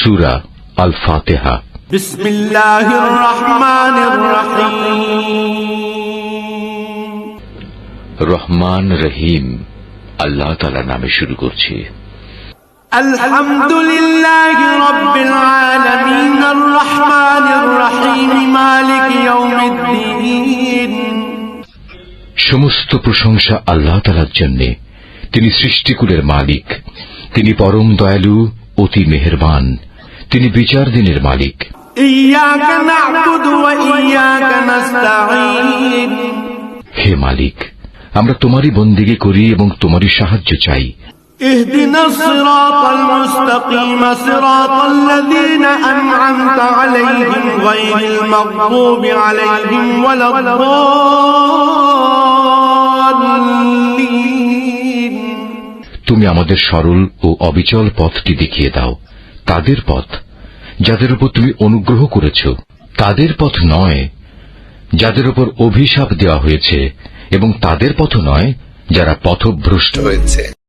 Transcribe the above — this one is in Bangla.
সূরা আল ফাতিহা। বিসমিল্লাহির রহমানির রহিম। রহমান রহিম আল্লাহ তাআলার নামে শুরু করছি। আলহামদুলিল্লাহি রাব্বিল আলামিন আর রহমানির রহিম মালিক ইয়াউমিদ্দিন। সমস্ত প্রশংসা আল্লাহ তাআলার জন্য। তিনি সৃষ্টিকুলের মালিক, তিনি পরম দয়ালু, অতি মেহেরবান, তিনি বিচার দিনের মালিক। ইয়াকা না'বুদু ওয়া ইয়াকা নাস্তাঈন। হে মালিক, আমরা তোমারই বন্দেগী করি এবং তোমারই সাহায্য চাই। ইহদিনাস সিরাতাল মুস্তাকিম সিরাতাল্লাযীনা আন'আমতা আলাইহিম গায়রিল মাগদুবি আলাইহিম ওয়ালাদ-দাল্লিন। তুমি আমাদের সরল ও অবিচল পথটি দেখিয়ে দাও, তাদের পথ যাদের উপর তুমি অনুগ্রহ করেছ, তাদের পথ নয় যাদের উপর অভিশাপ দেওয়া হয়েছে, এবং তাদের পথ নয় যারা পথভ্রষ্ট হয়েছে।